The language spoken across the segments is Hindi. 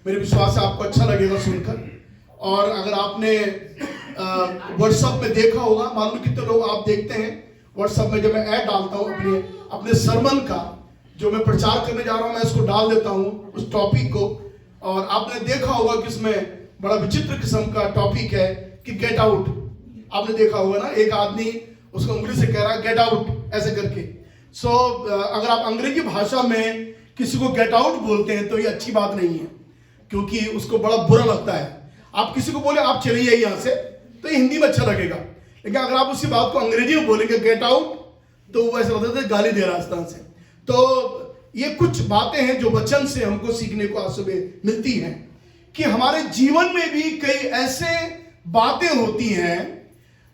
मेरे विश्वास है आपको अच्छा लगेगा सुनकर। और अगर आपने व्हाट्सएप में देखा होगा, मालूम कितने लोग आप देखते हैं व्हाट्सएप में, जब मैं ऐड डालता हूँ अपने सरमन का जो मैं प्रचार करने जा रहा हूँ, मैं इसको डाल देता हूँ उस टॉपिक को। और आपने देखा होगा कि इसमें बड़ा विचित्र किस्म का टॉपिक है कि गेट आउट। आपने देखा होगा ना, एक आदमी उसको उंगली से कह रहा है गेट आउट ऐसे करके। अगर आप अंग्रेजी भाषा में किसी को गेट आउट बोलते हैं तो ये अच्छी बात नहीं है, क्योंकि उसको बड़ा बुरा लगता है। आप किसी को बोले आप चले जाइए यहाँ से, तो ये हिंदी में अच्छा लगेगा। लेकिन अगर आप उसी बात को अंग्रेजी में बोलेंगे गेट आउट, तो वो ऐसा लगता है गाली दे रहा है इस तरह से। तो ये कुछ बातें हैं जो वचन से हमको सीखने को आज सुबह मिलती हैं कि हमारे जीवन में भी कई ऐसे बातें होती हैं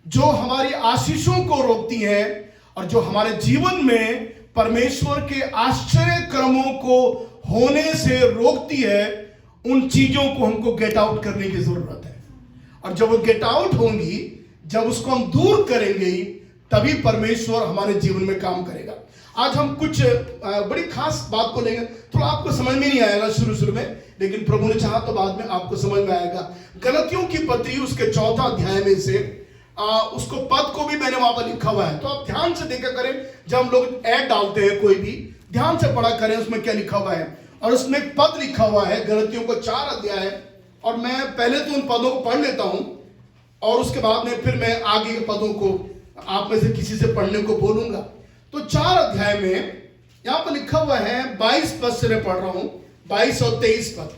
जो हमारी आशीषों को रोकती हैं और जो हमारे जीवन में परमेश्वर के आश्चर्य कर्मों को होने से रोकती है। उन चीजों को हमको गेट आउट करने की जरूरत है, और जब वो गेट आउट होंगी, जब उसको हम दूर करेंगे, तभी परमेश्वर हमारे जीवन में काम करेगा। आज हम कुछ बड़ी खास बात को लेंगे। थोड़ा आपको समझ में नहीं आएगा शुरू में, लेकिन प्रभु ने चाहा तो बाद में आपको समझ में आएगा। गलतियों की पत्री उसके 4 अध्याय में से उसको पद को भी मैंने वहां पर लिखा हुआ है, तो आप ध्यान से देखा करें। जब हम लोग ऐड डालते हैं कोई भी, ध्यान से पढ़ा करें उसमें क्या लिखा हुआ है। और उसमें एक पद लिखा हुआ है गलतियों को 4 अध्याय, और मैं पहले तो उन पदों को पढ़ लेता हूं और उसके बाद में फिर मैं आगे के पदों को आप में से किसी से पढ़ने को बोलूंगा। तो 4 अध्याय में यहां पर लिखा हुआ है 22 पद से मैं पढ़ रहा हूं, 22 और 23 पद।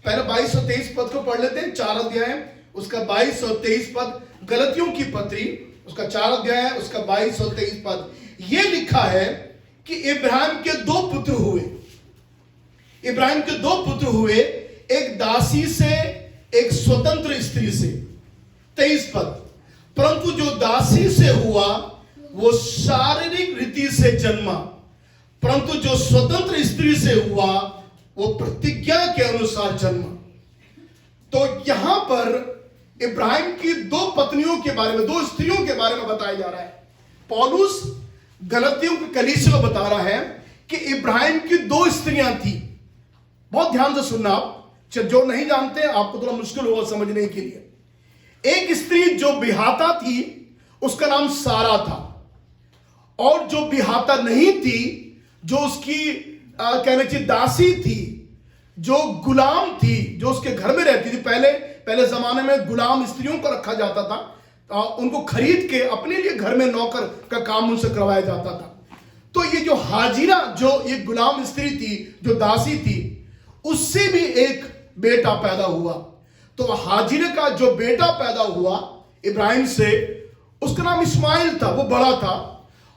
पहले 22 और 23 पद को पढ़ लेते हैं। 4 अध्याय उसका 22 और 23 पद, गलतियों की पत्री उसका 4 अध्याय उसका 22 और 23 पद। यह लिखा है कि इब्राहिम के 2 पुत्र हुए। इब्राहिम के 2 पुत्र हुए, एक दासी से एक स्वतंत्र स्त्री से। 23 पद, परंतु जो दासी से हुआ वो शारीरिक रीति से जन्मा, परंतु जो स्वतंत्र स्त्री से हुआ वो प्रतिज्ञा के अनुसार जन्मा। तो यहां पर इब्राहिम की 2 पत्नियों के बारे में, 2 स्त्रियों के बारे में बताया जा रहा है। पौलुस गलतियों की कलीसिया को बता रहा है कि इब्राहिम की 2 स्त्रियां थी। बहुत ध्यान से सुनना, आप जो नहीं जानते आपको थोड़ा मुश्किल होगा समझने के लिए। एक स्त्री जो बिहाता थी उसका नाम सारा था, और जो बिहाता नहीं थी, जो उसकी कहने की दासी थी, जो गुलाम थी, जो उसके घर में रहती थी। पहले जमाने में गुलाम स्त्रियों को रखा जाता था, उनको खरीद के अपने लिए घर में नौकर का काम उनसे करवाया जाता था। तो ये जो हाजिरा, जो ये गुलाम स्त्री थी, जो दासी थी, उससे भी एक बेटा पैदा हुआ। तो हाजिरे का जो बेटा पैदा हुआ इब्राहिम से, उसका नाम इस्माइल था, वो बड़ा था।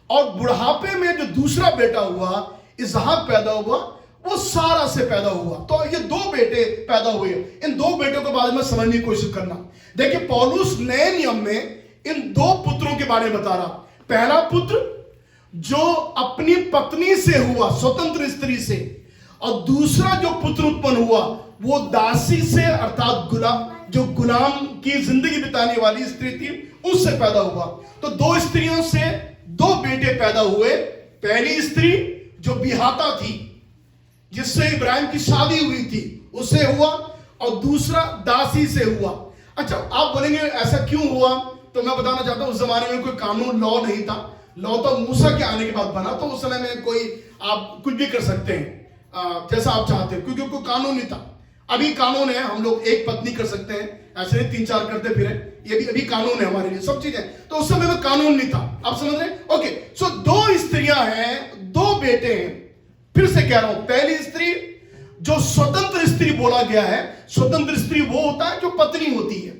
और बुढ़ापे में जो दूसरा बेटा हुआ इसहाक पैदा हुआ, वो सारा से पैदा हुआ। तो ये 2 बेटे पैदा हुए। इन 2 बेटों के बारे में समझने की कोशिश करना। देखिए, पौलुस नए नियम में इन 2 पुत्रों के बारे में बता रहा। पहला पुत्र जो अपनी पत्नी से हुआ, स्वतंत्र स्त्री से, और दूसरा जो पुत्र उत्पन्न हुआ वो दासी से, अर्थात गुलाम की जिंदगी बिताने वाली स्त्री थी, उससे पैदा हुआ। तो 2 स्त्रियों से 2 बेटे पैदा हुए। पहली स्त्री जो बिहाता थी, जिससे इब्राहिम की शादी हुई थी, उससे हुआ, और दूसरा दासी से हुआ। अच्छा, आप बोलेंगे ऐसा क्यों हुआ? तो मैं बताना चाहता हूं, उस जमाने में कोई कानून लॉ नहीं था। लॉ तो मूसा के आने के बाद बना, तो उस समय में कोई आप कुछ भी कर सकते हैं जैसा आप चाहते हैं, क्योंकि कोई कानून नहीं था। अभी कानून है, हम लोग एक पत्नी कर सकते हैं, ऐसे नहीं 3-4 करते फिर। ये भी अभी कानून है हमारे लिए, सब चीजें। तो उस समय में कानून नहीं था, आप समझ रहे? ओके, सो 2 स्त्रियां हैं, 2 बेटे हैं। फिर से कह रहा हूं, पहली स्त्री जो स्वतंत्र स्त्री बोला गया है, स्वतंत्र स्त्री वो होता है जो पत्नी होती है।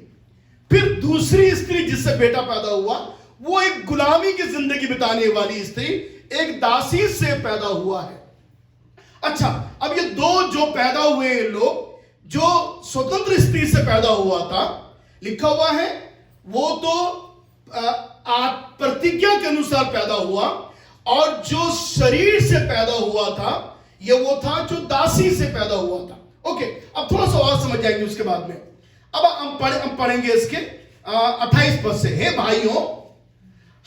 फिर दूसरी स्त्री जिससे बेटा पैदा हुआ, वो एक गुलामी की जिंदगी बिताने वाली स्त्री, एक दासी से पैदा हुआ है। अच्छा, अब ये 2 जो पैदा हुए लोग, जो स्वतंत्र स्त्री से पैदा हुआ था, लिखा हुआ है वो तो प्रतिज्ञा के अनुसार पैदा हुआ, और जो शरीर से पैदा हुआ था ये वो था जो दासी से पैदा हुआ था। ओके, अब थोड़ा सा और समझ जाएंगे उसके बाद में। अब हम पढ़ेंगे इसके 28 पद से। हे भाइयों,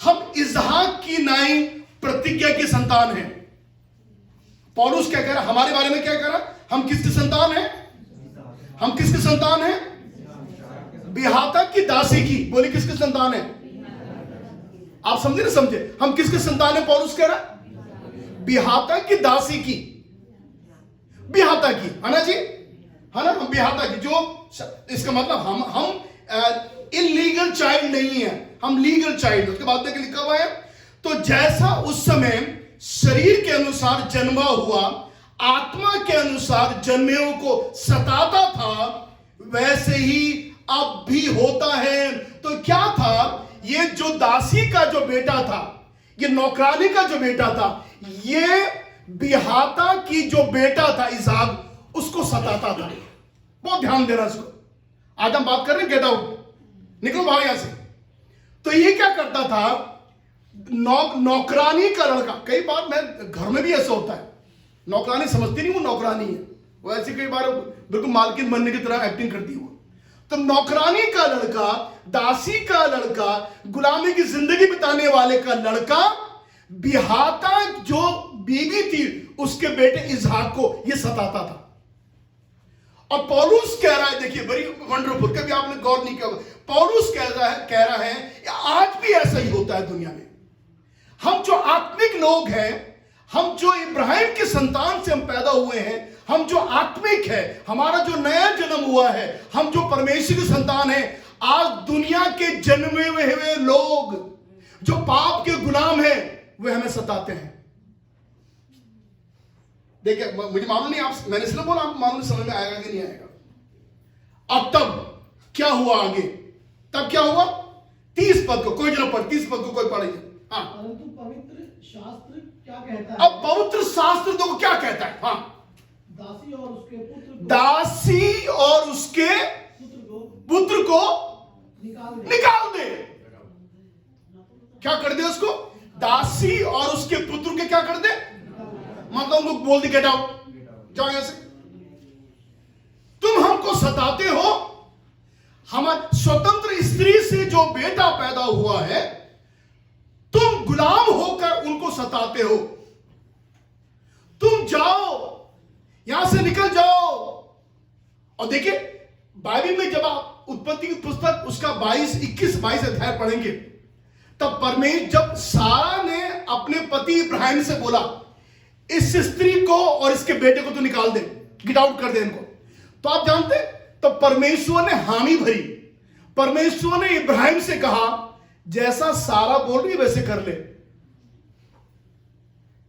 हम इसहाक की नाई प्रतिज्ञा की संतान हैं। पौलुस क्या कह रहा, हमारे बारे में क्या कह रहा? हम किसकी संतान हैं? हम किसके संतान हैं? बिहाता की दासी की। बोली किसके संतान है? आप समझे ना? समझे? हम किसके संतान है? पौलुस कह रहा बिहाता की दासी की। बिहाता की, है ना जी? है ना? हम बिहाता की, जो इसका मतलब हम इलीगल चाइल्ड नहीं है, हम लीगल चाइल्ड। उसके बाद देखिए लिखा हुआ है, तो जैसा उस समय शरीर के अनुसार जन्मा हुआ आत्मा के अनुसार जन्मेओं को सताता था, वैसे ही अब भी होता है। तो क्या था? ये जो दासी का जो बेटा था, ये नौकरानी का जो बेटा था, ये बिहाता की जो बेटा था इसहाक, उसको सताता था। बहुत ध्यान देना इसको। आज हम बात कर रहे हैं गेट आउट, निकलो बाहर यहां से। तो ये क्या करता था? नौकरानी का लड़का, कई बार मैं घर में भी ऐसा होता है, नौकरानी समझती नहीं वो नौकरानी है, वो ऐसे कई बार बिल्कुल मालकिन बनने की तरह एक्टिंग करती है वो। तो नौकरानी का लड़का, दासी का लड़का, गुलामी की जिंदगी बिताने वाले का लड़का, बिहाता जो बीवी थी उसके बेटे इसहाक को ये सताता था। और पौलुस कह रहा है, देखिए बड़ी वंडरफुल, कभी आपने गौर नहीं किया, पौलुस कह रहा है आज भी ऐसा ही होता है दुनिया में। हम जो आत्मिक लोग हैं, हम जो इब्राहिम के संतान से हम पैदा हुए हैं, हम जो आत्मिक है, हमारा जो नया जन्म हुआ है, हम जो परमेश्वर के संतान हैं, आज दुनिया के जन्मे हुए लोग जो पाप के गुलाम हैं, वे हमें सताते हैं। देखिए मुझे मालूम नहीं, आप, मैंने इसलिए बोला आपको मालूम समझ में आएगा कि नहीं आएगा। अब तब क्या हुआ आगे? तब क्या हुआ? 30 पद को कोई जरा पढ़, 30 पद को कोई पढ़ेगा। हाँ, परंतु पवित्र शास्त्र क्या कहता है? अब पवित्र शास्त्र तो क्या कहता है? हाँ, दासी और उसके पुत्र को निकाल दे। क्या कर दे उसको? दासी और उसके पुत्र के क्या कर दे? मतलब उनको बोल दे गेट आउट, जाओ यहां से। तुम हमको सताते हो। हमारे स्वतंत्र स्त्री से जो बेटा पैदा हुआ है, तुम गुलाम होकर उनको सताते हो। तुम जाओ, यहां से निकल जाओ। और देखिए बाइबल में जब आप उत्पत्ति की पुस्तक उसका 21-22 अध्याय पढ़ेंगे, तब परमेश्वर जब सारा ने अपने पति इब्राहिम से बोला इस स्त्री को और इसके बेटे को तो निकाल दे, गेट आउट कर दे इनको, तो आप जानते, तो परमेश्वर ने हामी भरी। परमेश्वर ने इब्राहिम से कहा जैसा सारा बोल रही है वैसे कर ले,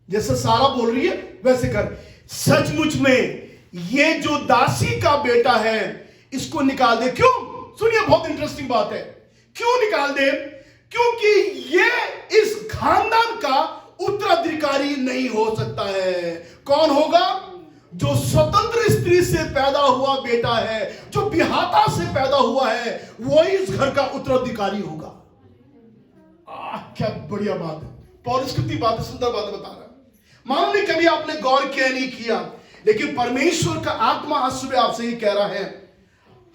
जैसा सारा बोल रही है वैसे कर। सचमुच में ये जो दासी का बेटा है इसको निकाल दे। क्यों? सुनिए, बहुत इंटरेस्टिंग बात है। क्यों निकाल दे? क्योंकि ये इस खानदान का उत्तराधिकारी नहीं हो सकता है। कौन होगा? जो स्वतंत्र स्त्री से पैदा हुआ बेटा है, जो बिहाता से पैदा हुआ है, वही इस घर का उत्तराधिकारी होगा। क्या बढ़िया बात है। पौलुस कितनी बात, सुंदर बात बता रहा है। मालूम नहीं कभी आपने गौर किया नहीं किया, लेकिन परमेश्वर का आत्मा आज सुबह आपसे ही कह रहा है,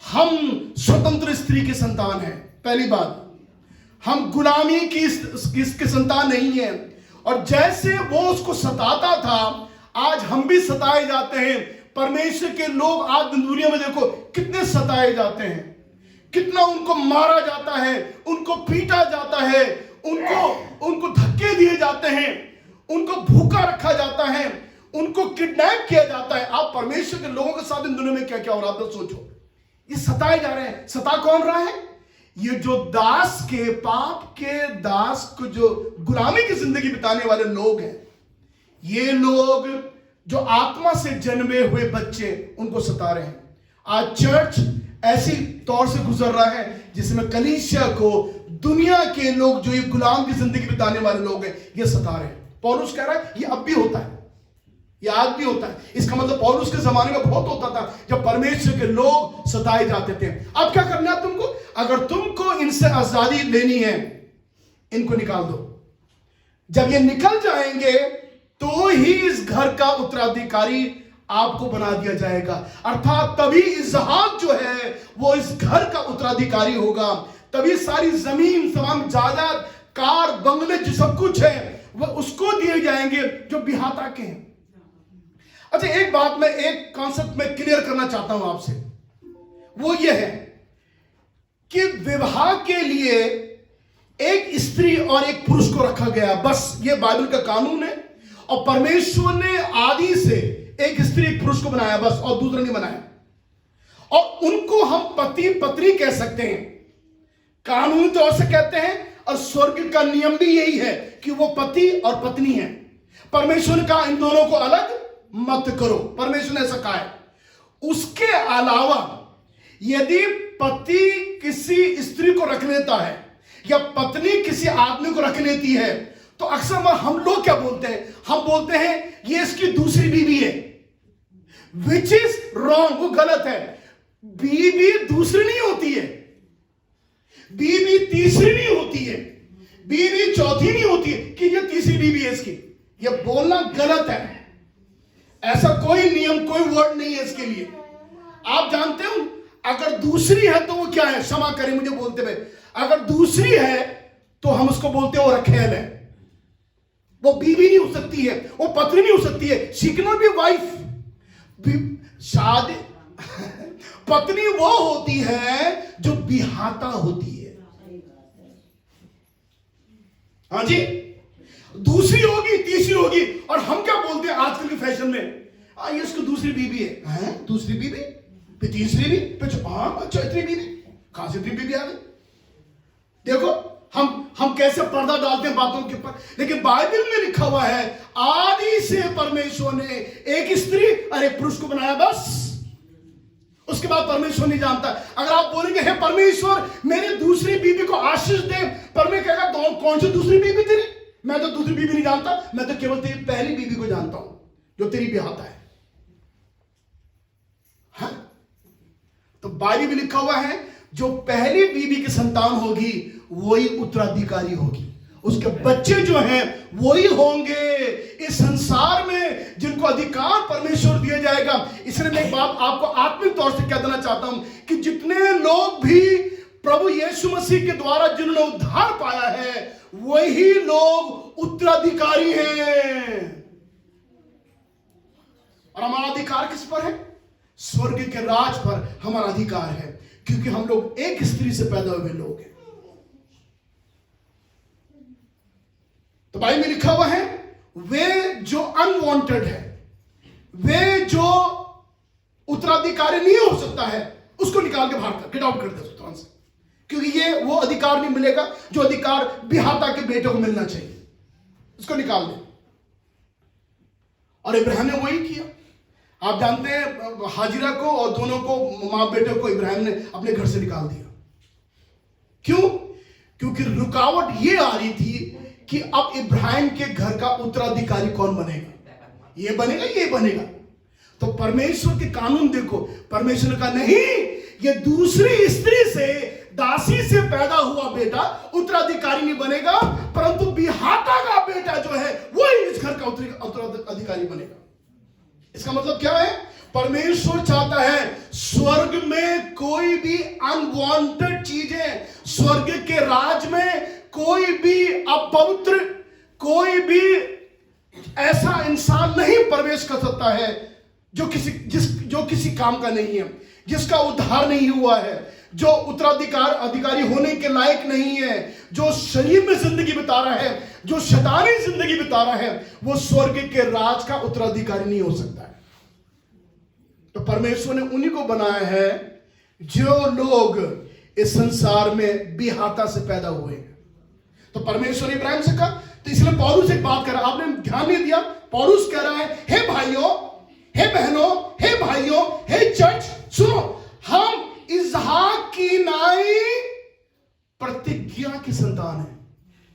हम स्वतंत्र स्त्री के संतान हैं। पहली बात, हम गुलामी की इसके संतान नहीं है। और जैसे वो उसको सताता था, आज हम भी सताए जाते हैं। परमेश्वर के लोग आज दुनिया में देखो कितने सताए जाते हैं, कितना उनको मारा जाता है, उनको पीटा जाता है, उनको धक्के दिए जाते हैं, उनको भूखा रखा जाता है, उनको किडनैप किया जाता है। आप परमेश्वर के लोगों के साथ इन दुनिया में क्या क्या हो रहा है सोचो। ये सताए जा रहे हैं। सता कौन रहा है? ये जो दास के, पाप के दास को, जो गुलामी की जिंदगी बिताने वाले लोग हैं, ये लोग जो आत्मा से जन्मे हुए बच्चे, उनको सता रहे हैं। आज चर्च ऐसी तौर से गुजर रहा है जिसमें कलीसिया को दुनिया के लोग, जो ये गुलाम की जिंदगी बिताने वाले लोग हैं, ये सता रहे हैं। पौलुस कह रहा है ये अब भी होता है, ये आज भी होता है। इसका मतलब पौलुस के जमाने में बहुत होता था जब परमेश्वर के लोग सताए जाते थे। अब क्या करना है तुमको? अगर तुमको इनसे आजादी लेनी है, इनको निकाल दो। जब ये निकल जाएंगे तो ही इस घर का उत्तराधिकारी आपको बना दिया जाएगा। अर्थात तभी इसहाक जो है वो इस घर का उत्तराधिकारी होगा। तभी सारी जमीन, तमाम जायदाद, कार, बंगले, जो सब कुछ है वह उसको दिए जाएंगे जो बिहाता के हैं। अच्छा, एक बात मैं एक कॉन्सेप्ट में क्लियर करना चाहता हूं आपसे। वो ये है कि विवाह के लिए एक स्त्री और एक पुरुष को रखा गया, बस ये बाइबल का कानून है। और परमेश्वर ने आदि से एक स्त्री एक पुरुष को बनाया बस, और दूसरा नहीं बनाया। और उनको हम पति पत्नी कह सकते हैं, कानूनी तौर से कहते हैं, और स्वर्ग का नियम भी यही है कि वो पति और पत्नी है। परमेश्वर ने कहा इन दोनों को अलग मत करो, परमेश्वर ने ऐसा कहा है। उसके अलावा यदि पति किसी स्त्री को रख लेता है या पत्नी किसी आदमी को रख लेती है, तो अक्सर हम लोग क्या बोलते हैं, हम बोलते हैं ये इसकी दूसरी बीवी है, विच इज रॉन्ग, वो गलत है। बीवी दूसरी नहीं होती है, बीवी तीसरी नहीं होती है, बीवी चौथी नहीं होती है कि ये तीसरी बीवी है इसकी, ये बोलना गलत है। ऐसा कोई नियम, कोई वर्ड नहीं है इसके लिए। आप जानते हो अगर दूसरी है तो वो क्या है, क्षमा करें मुझे बोलते हुए, अगर दूसरी है तो हम उसको बोलते हैं वो रखेल है। वो बीवी नहीं हो सकती है, वो पत्नी नहीं हो सकती है, सीखना भी वाइफ शादी पत्नी वो होती है जो बिहाता होती है। हाँ जी, दूसरी होगी, तीसरी होगी, और हम क्या बोलते हैं आजकल के फैशन में, ये इसको दूसरी बीवी है, दूसरी बीवी, फिर तीसरी भी, फिर अच्छा इतनी बीवी, कहां से इतनी बीवी आ गई। देखो हम कैसे पर्दा डालते हैं बातों के ऊपर, लेकिन बाइबल में लिखा हुआ है आदि से परमेश्वर ने एक स्त्री और एक पुरुष को बनाया बस। उसके बाद परमेश्वर नहीं जानता। अगर आप बोलेंगे हे परमेश्वर मेरी दूसरी बीवी को आशीष दे, परमेश्वर कहेगा कौन सी दूसरी बीवी तेरी, मैं तो दूसरी बीवी नहीं जानता, मैं तो केवल तेरी पहली बीवी को जानता हूं जो तेरी बिहाता है। हाँ? तो बाइबल में लिखा हुआ है जो पहली बीवी की संतान होगी वही उत्तराधिकारी होगी, उसके बच्चे जो हैं वही होंगे इस संसार में जिनको अधिकार परमेश्वर दिया जाएगा। इसलिए मैं एक बात आपको आत्मिक तौर से कह देना चाहता हूं कि जितने लोग भी प्रभु यीशु मसीह के द्वारा जिन्होंने उद्धार पाया है वही लोग उत्तराधिकारी हैं। और हमारा अधिकार किस पर है? स्वर्ग के राज पर हमारा अधिकार है, क्योंकि हम लोग एक स्त्री से पैदा हुए लोग हैं। तो बाइबल में लिखा हुआ है वे जो अनवांटेड है, वे जो उत्तराधिकारी नहीं हो सकता है, उसको निकाल के बाहर कर, गेट आउट कर दे तुरंत से, क्योंकि ये वो अधिकार नहीं मिलेगा जो अधिकार बिहाता के बेटे को मिलना चाहिए, उसको निकाल दे। और इब्राहिम ने वही किया। आप जानते हैं हाजिरा को और दोनों को, मां बेटे को इब्राहिम ने अपने घर से निकाल दिया। क्यों? क्योंकि रुकावट ये आ रही थी कि अब इब्राहिम के घर का उत्तराधिकारी कौन बनेगा, ये बनेगा ये बनेगा। तो परमेश्वर के कानून देखो, परमेश्वर ने कहा नहीं, ये दूसरी स्त्री से, दासी से पैदा हुआ बेटा उत्तराधिकारी नहीं बनेगा, परंतु बिहाता का बेटा जो है वो इस घर का उत्तराधिकारी बनेगा। इसका मतलब क्या है? परमेश्वर चाहता है स्वर्ग में कोई भी अनवांटेड चीजें, स्वर्ग के राज में कोई भी अपवित्र, कोई भी ऐसा इंसान नहीं प्रवेश कर सकता है जो किसी काम का नहीं है, जिसका उद्धार नहीं हुआ है, जो अधिकारी होने के लायक नहीं है, जो शरीर में जिंदगी बिता रहा है, जो शैतानी जिंदगी बिता रहा है, वो स्वर्ग के राज का उत्तराधिकारी नहीं हो सकता है। तो परमेश्वर ने उन्हीं को बनाया है जो लोग इस संसार में बिहाता से पैदा हुए हैं। तो परमेश्वर ने इब्राहिम से कहा, तो इसलिए पौलुस एक बात कर रहा है, आपने ध्यान नहीं दिया, पौलुस कह रहा है हे भाइयों, हे बहनों, हे भाइयों, हे चर्च, सुनो, हम इसहाक की नाई प्रतिज्ञा की संतान है।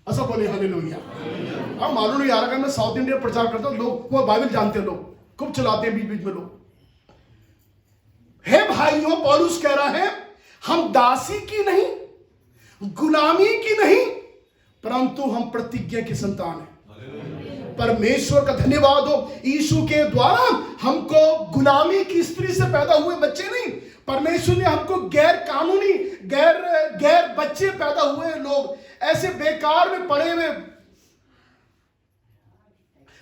ऐसा बोले हालेलुया। अब मालूम नहीं यार, अगर मैं साउथ इंडिया प्रचार करता हूं, लोग वो बाइबल जानते हैं, लोग खूब चलाते हैं बीच बीच में लोग। हे भाइयों, पौलुस कह रहा है हम दासी की नहीं, गुलामी की नहीं, परंतु हम प्रतिज्ञा की संतान हैं। परमेश्वर का धन्यवाद हो, यीशु के द्वारा हमको गुलामी की स्त्री से पैदा हुए बच्चे नहीं, परमेश्वर ने हमको गैर कानूनी गैर बच्चे पैदा हुए लोग, ऐसे बेकार में पड़े हुए।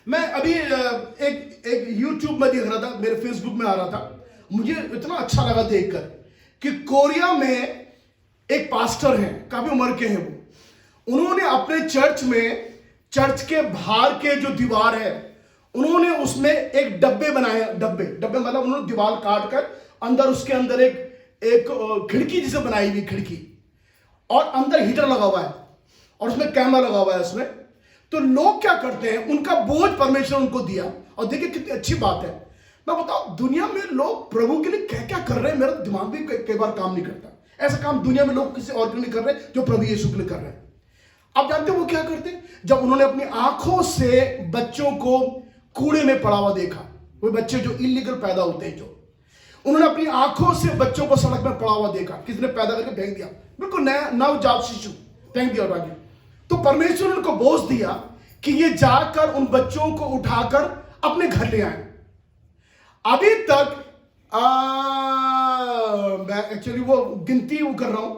मैं अभी एक YouTube में देख रहा था, मेरे फेसबुक में आ रहा था, मुझे इतना अच्छा लगा देखकर कि कोरिया में एक पास्टर हैं, काफी उम्र के हैं वो। उन्होंने अपने चर्च में, चर्च के बाहर के जो दीवार है, उन्होंने उसमें एक डब्बे बनाए। डब्बे मतलब उन्होंने दीवार काट कर अंदर, उसके अंदर एक खिड़की जिसे बनाई हुई खिड़की, और अंदर हीटर लगा हुआ है और उसमें कैमरा लगा हुआ है उसमें। तो लोग क्या करते हैं, उनका बोझ परमेश्वर उनको दिया। और देखिए कितनी अच्छी बात है। मैं बताऊं, दुनिया में लोग प्रभु के लिए क्या क्या कर रहे हैं, मेरा दिमाग भी कई बार काम नहीं करता। ऐसा काम दुनिया में लोग किसी और के लिए नहीं कर रहे जो प्रभु यीशु के लिए कर रहे हैं। आप जानते हो वो क्या करते हैं? जब उन्होंने अपनी आंखों से बच्चों को कूड़े में पड़ा हुआ देखा, वो बच्चे जो इलीगल पैदा होते हैं, जो उन्होंने अपनी आंखों से बच्चों को सड़क में पड़ा हुआ देखा, किसी ने पैदा करके फेंक दिया, बिल्कुल नया नवजात शिशु फेंक दिया उठा के। तो परमेश्वर ने उनको बोझ दिया कि ये जाकर उन बच्चों को उठाकर अपने घर ले आए। अभी तक मैं एक्चुअली वो गिनती वो कर रहा हूं,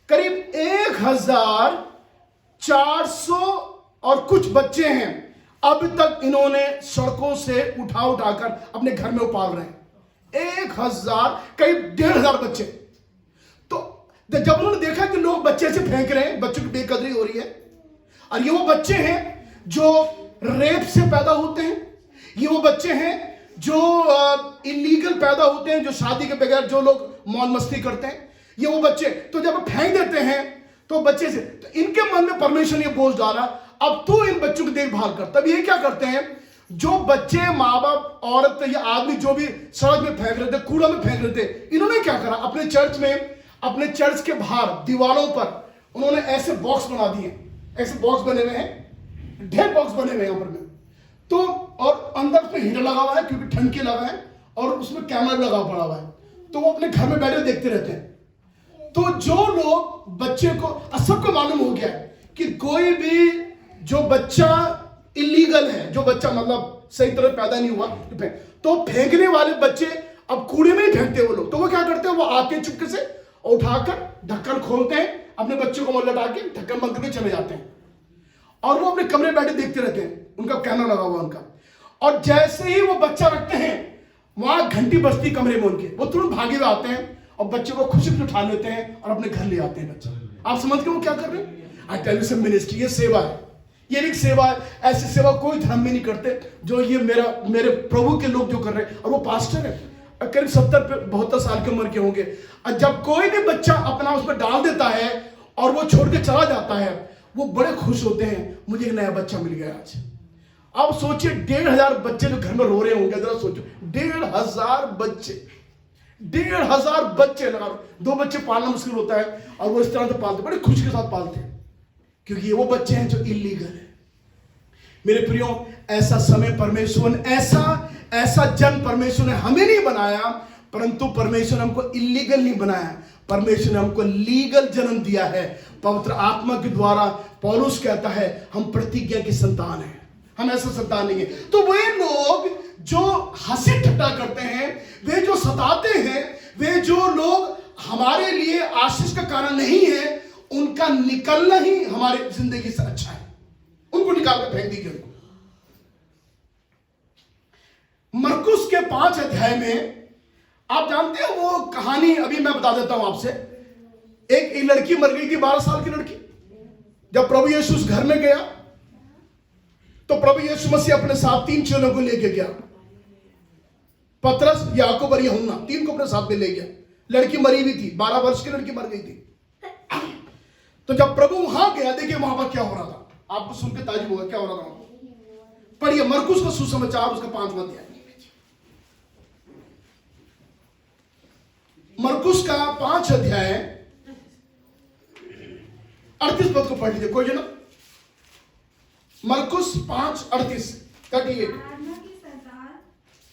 करीब 1400 और कुछ बच्चे हैं अब तक इन्होंने सड़कों से उठाकर अपने घर में पाल रहे हैं। 1000 करीब 1500 बच्चे। तो जब उन्होंने देखा कि लोग बच्चे से फेंक रहे हैं, बच्चों की बेकदरी हो रही है, और ये वो बच्चे हैं जो रेप से पैदा होते हैं, ये वो बच्चे हैं जो इलीगल पैदा होते हैं, जो शादी के बगैर जो लोग मौज मस्ती करते हैं, ये वो बच्चे। तो जब फेंक देते हैं तो बच्चे से, तो इनके मन में परमेश्वर ने बोझ डाला, अब तू इन बच्चों की देखभाल कर। तब ये क्या करते हैं, जो बच्चे, माँ बाप, औरत या आदमी जो भी सड़क में फेंक रहे थे, कूड़ा में फेंक रहे थे, इन्होंने क्या करा, अपने चर्च में, अपने चर्च के बाहर दीवारों पर उन्होंने ऐसे बॉक्स बना दिए। ऐसे बॉक्स बने हुए हैं, ढेर बॉक्स बने हुए हैं यहाँ पर में। तो और अंदर पे हीटर लगा हुआ है क्योंकि ठंड के लगा है, और उसमें कैमरा लगा पड़ा हुआ है। तो वो अपने घर में बैठे देखते रहते हैं। तो जो लोग बच्चे को, सबको मालूम हो गया कि कोई भी जो बच्चा इलीगल है, जो बच्चा मतलब सही तरह पैदा नहीं हुआ, तो फेंकने वाले बच्चे अब कूड़े में ही फेंकते हैं वो लोग। तो वो क्या करते हैं, वो आते हैं चुपके से, उठाकर ढक्कन खोलते हैं, अपने बच्चों को लटा के ढक्कन बंद करके चले जाते हैं, और वो अपने कमरे बैठे देखते रहते हैं। उनका कैमरा लगा हुआ उनका, और जैसे ही वो बच्चा रखते हैं, वहां घंटी बजती कमरे में उनके, वो तुरंत भागे हुए आते हैं और बच्चे को खुशी से उठा लेते हैं और अपने घर ले आते हैं बच्चे। आप समझ गए वो क्या कर रहे हैं? I tell you some ministry, ये सेवा है, ये एक सेवा है। ऐसी सेवा कोई धर्म में नहीं करते जो ये मेरे प्रभु के लोग जो कर रहे हैं। और वो पास्टर है, करीब 70-72 साल की उम्र के होंगे। और जब कोई भी बच्चा अपना उसमें डाल देता है और वो छोड़ के चला जाता है, वो बड़े खुश होते हैं, मुझे एक नया बच्चा मिल गया आज। अब सोचिए 1500 बच्चे जो घर में रो रहे होंगे, जरा सोचो 1500 बच्चे, 1500 बच्चे लगा। 2 बच्चे पालना मुश्किल होता है, और वो इस तरह से पालते, बड़े खुशी के साथ पालते हैं, क्योंकि ये वो बच्चे हैं जो इलीगल है। मेरे प्रियो, ऐसा समय परमेश्वर ने, ऐसा जन परमेश्वर ने हमें नहीं बनाया, परंतु परमेश्वर ने हमको इलीगल नहीं बनाया, परमेश्वर ने हमको लीगल जन्म दिया है। पवित्र आत्मा के द्वारा पौलुस कहता है हम प्रतिज्ञा की संतान हैं, हम ऐसा संतान नहीं है। तो वे लोग जो हंसी ठट्टा करते हैं, वे जो सताते हैं, वे जो लोग हमारे लिए आशीष का कारण नहीं है, उनका निकलना ही हमारी जिंदगी से अच्छा है। उनको निकाल कर फेंक दीजिए उनको। मरकुस के 5 अध्याय में आप जानते हैं वो कहानी, अभी मैं बता देता हूं आपसे। एक लड़की मर गई थी, 12 साल की लड़की। जब प्रभु यीशु उस घर में गया, तो प्रभु यीशु मसीह अपने साथ 3 चेलों को लेके गया, पतरस, याकूब और यूहन्ना, 3 को अपने साथ में ले गया। लड़की मरी हुई थी, 12 वर्ष की लड़की मर गई थी। तो जब प्रभु वहां गया, देखिए वहां पर क्या हो रहा था, आपको सुन के ताज्जुब होगा क्या हो रहा था। पढ़िए मरकुस का सुसमाचार, उसका 5वां अध्याय, मरकुस का 5 अध्याय 38 पद को पढ़ लीजिए कोई जना। मरकुस 5:38 38। आराधना की सरदार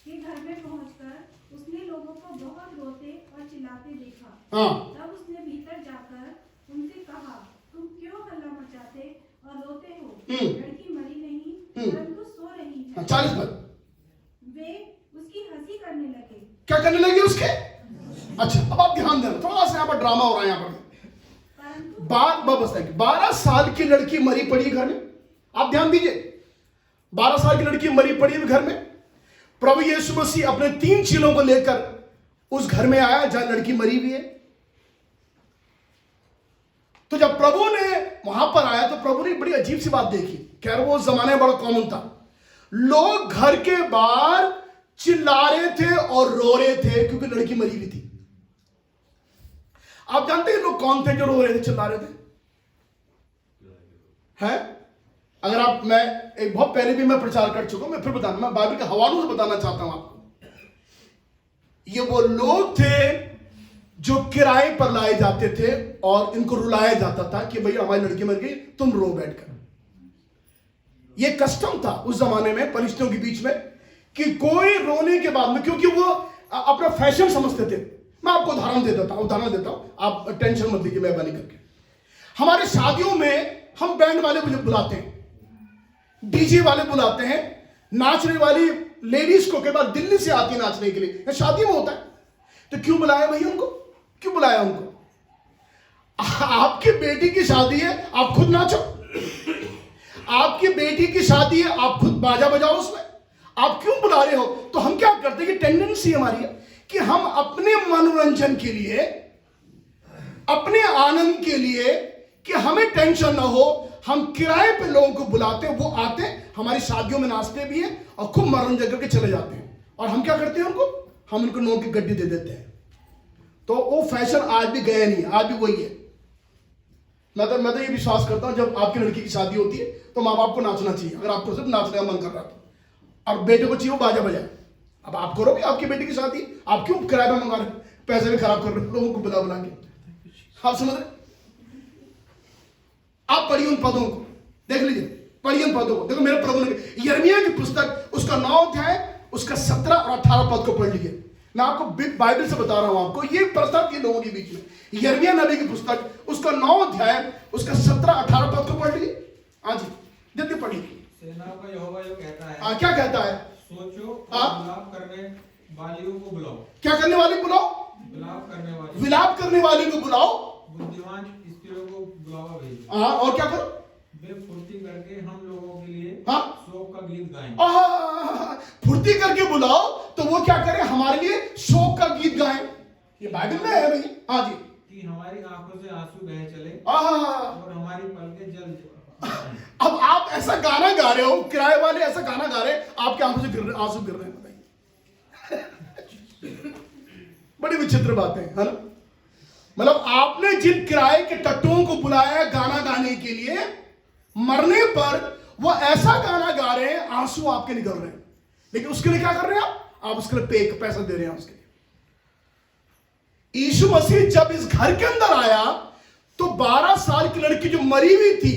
के घर में पहुंचकर उसने लोगों को बहुत रोते और चिल्लाते देखा। हाँ, तब उसने भीतर जाकर उनसे कहा, तुम क्यों हल्ला मचाते और रोते हो? लड़की मरी नहीं परंतु सो रही है। 40 पद। वे उसकी हंसी करने लगे। क्या करने लगे उसके? अच्छा, अब आप ध्यान देना, थोड़ा सा यहाँ पर ड्रामा हो रहा है। यहाँ पर परंतु 12 साल की लड़की मरी पड़ी घर में। आप ध्यान दीजिए, 12 साल की लड़की मरी पड़ी है घर में। प्रभु यीशु मसीह अपने 3 चेलों को लेकर उस घर में आया जहां लड़की मरी हुई है। जब प्रभु ने वहां पर आया तो प्रभु ने बड़ी अजीब सी बात देखी। खैर वो उस जमाने में बड़ा कॉमन था, लोग घर के बाहर चिल्ला रहे थे और रो रहे थे क्योंकि लड़की मरी हुई थी। आप जानते हैं लोग कौन थे जो रो रहे थे, चिल्ला रहे थे? हैं? अगर आप, मैं एक बहुत पहले भी मैं प्रचार कर चुका हूं, मैं फिर बताना, मैं बाइबल के हवालों से बताना चाहता हूं आपको। ये वो लोग थे जो किराए पर लाए जाते थे और इनको रुलाया जाता था कि भैया हमारी लड़की मर गई, तुम रो बैठकर। ये कस्टम था उस जमाने में फरिश्तों के बीच में कि कोई रोने के बाद में, क्योंकि वो अपना फैशन समझते थे। मैं आपको उदाहरण देता हूं, आप टेंशन मत लीजिए मेहरबानी करके। हमारे शादियों में हम बैंड वाले बुलाते हैं, डीजे वाले बुलाते हैं, नाचने वाली लेडीज को कई बार दिल्ली से आती है नाचने के लिए, शादी में होता है। तो क्यों बुलाया भैया उनको? क्यों बुलाया उनको? आपकी बेटी की शादी है, आप खुद नाचो। आपकी बेटी की शादी है, आप खुद बाजा बजाओ उसमें। आप क्यों बुला रहे हो? तो हम क्या करते हैं कि टेंडेंसी हमारी है कि हम अपने मनोरंजन के लिए, अपने आनंद के लिए, कि हमें टेंशन ना हो, हम किराए पे लोगों को बुलाते हैं, वो आते हैं, हमारी शादियों में नाचते भी हैं और खूब मनोरंजन करके चले जाते हैं। और हम क्या करते हैं उनको? हम उनको नोट की गड्डी दे देते हैं। तो वो फैशन आज भी गया नहीं है, आज भी वही है। मैं तो ये विश्वास करता हूं जब आपकी लड़की की शादी होती है तो माँ बाप को नाचना चाहिए, अगर आपको सिर्फ नाचने का मन कर रहा था, और बेटे को चाहिए वो बाजा बजाए। अब आप करोगे आपकी बेटी की शादी, आप क्यों किराए पर मंगा रहे, पैसे भी खराब कर रहे हो लोगों को बुला बुला के। आप समझ रहे? आप पढ़िए उन पदों को, देख लीजिए, पढ़िए उन पदों को। देखो मेरे प्रभु ने, यिर्मयाह की पुस्तक उसका 9 अध्याय उसका 17 और 18 पद को पढ़ लीजिए। मैं आपको बाइबल से बता रहा हूं आपको, ये प्रस्ताव के लोगों के बीच में यिर्मयाह नबी की पुस्तक उसका 9 अध्याय उसका 17-18 पद को पढ़ लीजिए। हाँ जी, जल्दी पढ़िए। सेनाओं का यहोवा यो कहता है, क्या कहता है? सोचो और विलाप करने वालियों को बुलाओ। क्या करने वाले बुलाओ? विलाप करने वाले। विलाप करने वाले को बुलाओ। बुद्धिमान स्त्रियों को बुलावा भेजो। हाँ, और क्या करो? वे फुर्ती करके हम लोगों के लिए हाँ, शोक का गीत गाएं। फुर्ती करके बुलाओ तो वो क्या करें? हमारे लिए शोक का गीत गाएं। ये बाइबल में है भाई। हाँ जी, कि हमारी आंखों से आंसू बह चले और हमारी पलकें जल जाएं। अब आप ऐसा गाना गा रहे हो, किराए वाले ऐसा गाना गा रहे हैं, आपके आंखों से आंसू गिर रहे हैं। बड़ी विचित्र बातें है ना। मतलब आपने जिन किराए के टट्टुओं को बुलाया गाना गाने के लिए, मरने पर वो ऐसा गाना गा रहे हैं, आंसू आपके निकल रहे हैं, लेकिन उसके लिए क्या कर रहे हैं आप उसके लिए पैसा दे रहे हैं उसके लिए। यीशु मसीह जब इस घर के अंदर आया तो 12 साल की लड़की जो मरी हुई थी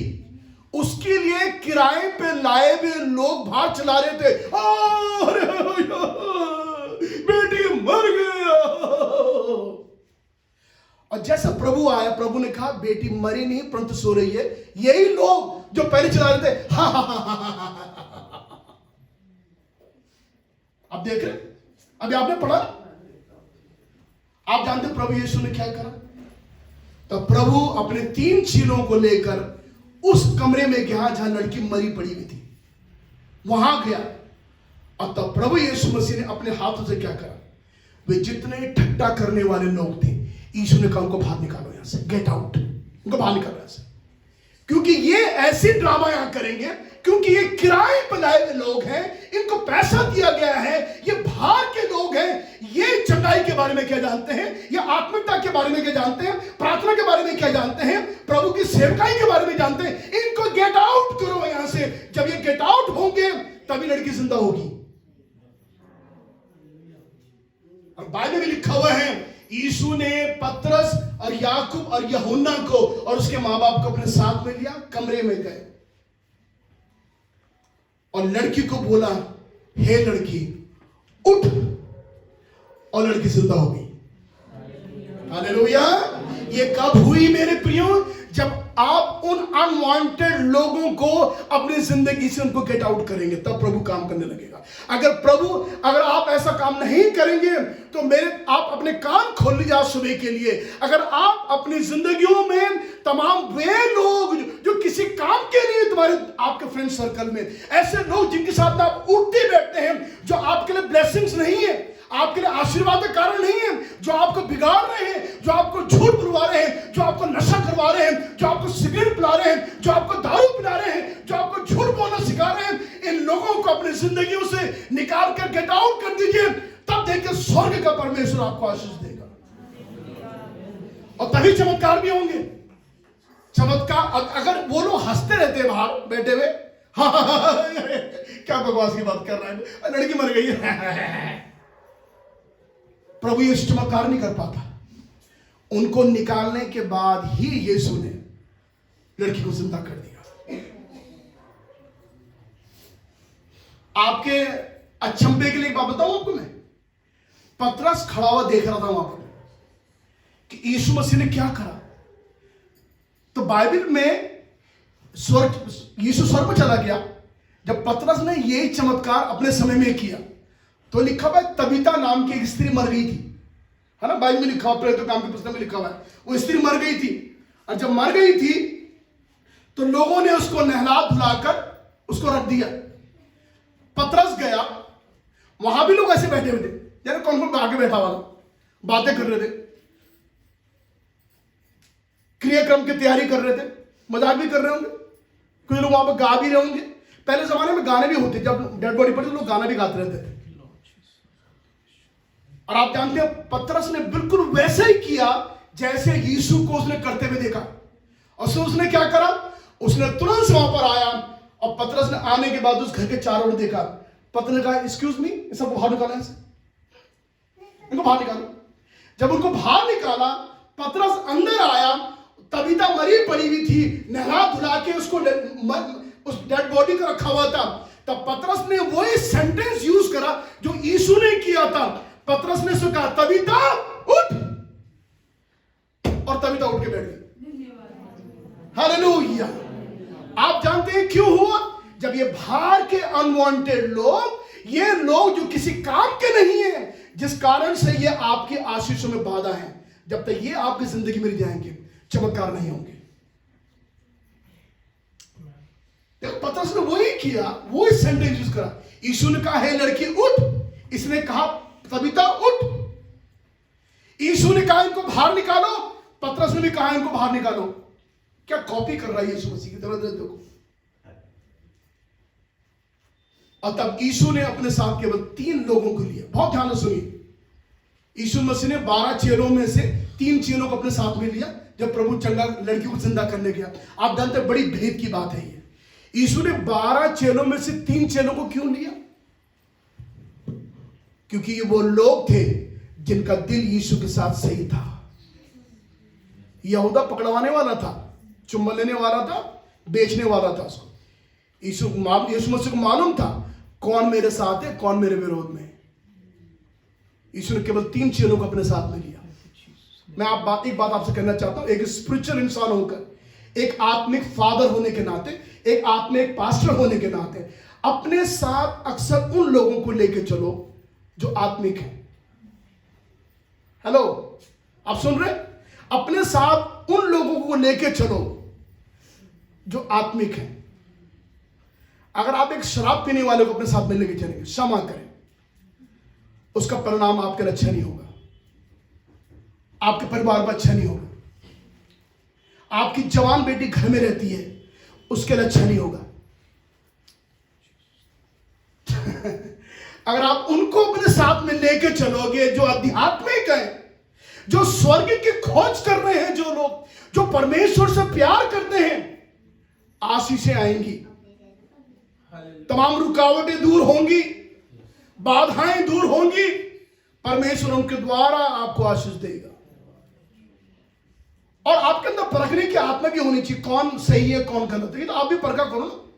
उसके लिए किराए पे लाए हुए लोग बाहर चला रहे थे, बेटी मर गया। और जैसे प्रभु आया, प्रभु ने कहा बेटी मरी नहीं परंतु सो रही है। यही लोग जो पहले चला रहे थे, हा हा हा। अब देख रहे, अभी आपने पढ़ा, आप जानते प्रभु यीशु ने क्या करा? तो प्रभु अपने 3 चीलों को लेकर उस कमरे में गया जहां लड़की मरी पड़ी हुई थी, वहां गया। और तब प्रभु यीशु मसीह ने अपने हाथों से क्या करा? वे जितने ठट्टा करने वाले लोग थे, यीशु ने कहा उनको बाहर निकालो यहां से, गेट आउट, उनको बाहर निकालो यहां से, क्योंकि ये ऐसी ड्रामा यहां करेंगे, क्योंकि ये किराए पर लाए हुए लोग हैं, इनको पैसा दिया गया है, ये बाहर के लोग हैं, ये चंगाई के बारे में क्या जानते हैं, ये आत्मिकता के बारे में क्या जानते हैं, प्रार्थना के बारे में क्या जानते हैं, प्रभु की सेवकाई के बारे में जानते हैं, इनको गेट आउट करो यहां से। जब ये गेट आउट होंगे तभी लड़की जिंदा होगी। और बाइबल में लिखा हुआ है, यीशु ने पतरस और याकूब और यूहन्ना को और उसके मां बाप को अपने साथ में लिया, कमरे में गए और लड़की को बोला, हे लड़की उठ, और लड़की जिंदा हो गई। हालेलुया। ये कब हुई मेरे प्रियो? जब आप उन अनवांटेड लोगों को अपनी जिंदगी से उनको गेट आउट करेंगे, तब प्रभु काम करने लगेगा। अगर आप ऐसा काम नहीं करेंगे तो आप अपने कान खोल लीजिए आज सुबह के लिए। अगर आप अपनी जिंदगियों में तमाम वे लोग जो किसी काम के लिए तुम्हारे आपके फ्रेंड सर्कल में, ऐसे लोग जिनके साथ आप उठते बैठते हैं, जो आपके लिए ब्लेसिंग्स नहीं है, आपके लिए आशीर्वाद का कारण नहीं है, जो आपको बिगाड़ रहे हैं, जो आपको झूठ बुलवा रहे हैं, जो आपको नशा करवा रहे हैं, जो आपको सिगरेट पिला रहे हैं, जो आपको दारू पिला रहे हैं, जो आपको झूठ बोलना सिखा रहे हैं, इन लोगों को अपनी जिंदगियों से निकाल कर गेट आउट कर दीजिए। तब देखिए स्वर्ग का परमेश्वर आपको आशीष देगा और तभी चमत्कार भी होंगे। चमत्कार अगर वो लोग हंसते रहते बाहर बैठे हुए, क्या बकवास की बात कर रहा है, लड़की मर गई है, प्रभु यीशु चमत्कार नहीं कर पाता। उनको निकालने के बाद ही यीशु ने लड़की को जिंदा कर दिया। आपके अचंभे के लिए एक बात बताऊं आपको मैं, पतरस खड़ा हुआ देख रहा था वहां पर कि यीशु मसीह ने क्या करा। तो बाइबल में यीशु स्वर्ग पर चला गया। जब पतरस ने यही चमत्कार अपने समय में किया तो लिखा हुआ है तबीता नाम की एक स्त्री मर गई थी, है ना, बाइबल में लिखा हुआ, प्रेरितों के काम की पुस्तक में लिखा हुआ है, वो स्त्री मर गई थी। और जब मर गई थी तो लोगों ने उसको नहला धुलाकर उसको रख दिया। पतरस गया, वहां भी लोग ऐसे बैठे हुए थे, जैसे कौन कौन आगे बैठा हुआ था, बातें कर रहे थे, क्रियाक्रम की तैयारी कर रहे थे, मजाक भी कर रहे होंगे, कुछ लोग वहां पर गा भी रहे होंगे। पहले जमाने में गाने भी होते, जब डेड बॉडी पर लोग गाना भी गाते रहते थे। और आप जानते हैं पतरस ने बिल्कुल वैसे ही किया जैसे यीशु को उसने करते हुए देखा। और सो उसने क्या करा, उसने तुरंत वहां पर आया और पतरस ने आने के बाद उस घर के चारों ओर देखा। पतरस ने कहा एक्सक्यूज मी, सब बाहर निकाला है, इनको बाहर निकालो। जब उनको बाहर निकाला, पतरस अंदर आया, तबीता मरी पड़ी हुई थी, नहला धुला के उसको उस डेड बॉडी को रखा हुआ था। तब पतरस ने वही सेंटेंस यूज करा जो यीशु ने किया था। पतरस ने उसको कहा तबीता उठ, और तबीता उठ के बैठ गई। हालेलुया। आप जानते हैं क्यों हुआ? जब ये बाहर के अनवांटेड लोग, ये लोग जो किसी काम के नहीं है, जिस कारण से ये आपके आशीषों में बाधा है, जब तक ये आपकी जिंदगी में जाएंगे चमत्कार नहीं होंगे। देखो पतरस ने वही किया, वही सेंटेंस यूज करा। यीशु ने कहा हे लड़की उठ, इसने कहा तबीता उठ। यीशु ने कहा इनको बाहर निकालो, पतरस ने भी कहा इनको बाहर निकालो। क्या कॉपी कर रहा है यीशु मसीह की तरह? देखो। और तब यीशु ने अपने साथ केवल 3 लोगों को लिया। बहुत ध्यान से सुनिए, यीशु मसीह ने 12 चेलों में से 3 चेलों को अपने साथ में लिया जब प्रभु चंगा लड़की को जिंदा करने गया। आप जानते हैं बड़ी भेद की बात है ये। यीशु ने 12 चेलों में से 3 चेलों को क्यों लिया? क्योंकि ये वो लोग थे जिनका दिल यीशु के साथ सही था। यहूदा पकड़वाने वाला था, चुम्बन लेने वाला था, बेचने वाला था उसको। यीशु मसीह को मालूम था कौन मेरे साथ है, कौन मेरे विरोध में। यीशु ने केवल 3 चेलों को अपने साथ में लिया। मैं एक बात आपसे कहना चाहता हूं, एक स्पिरिचुअल इंसान होकर, एक आत्मिक फादर होने के नाते, एक आत्मिक पास्टर होने के नाते, अपने साथ अक्सर उन लोगों को लेकर चलो जो आत्मिक है। हेलो, आप सुन रहे? अपने साथ उन लोगों को लेकर चलो जो आत्मिक है। अगर आप एक शराब पीने वाले को अपने साथ में लेके चलेंगे, क्षमा करें, उसका परिणाम आपके लिए अच्छा नहीं होगा, आपके परिवार में अच्छा नहीं होगा। आपकी जवान बेटी घर में रहती है, उसके लिए अच्छा नहीं होगा। अगर आप उनको अपने साथ में लेके चलोगे जो आध्यात्मिक है, जो स्वर्ग की खोज कर रहे हैं, जो लोग जो परमेश्वर से प्यार करते हैं, आशीषें आएंगी, तमाम रुकावटें दूर होंगी, बाधाएं दूर होंगी, परमेश्वर उनके द्वारा आपको आशीष देगा। और आपके अंदर परखने की आत्मा भी होनी चाहिए, कौन सही है कौन गलत है। तो आप भी परखा करो ना।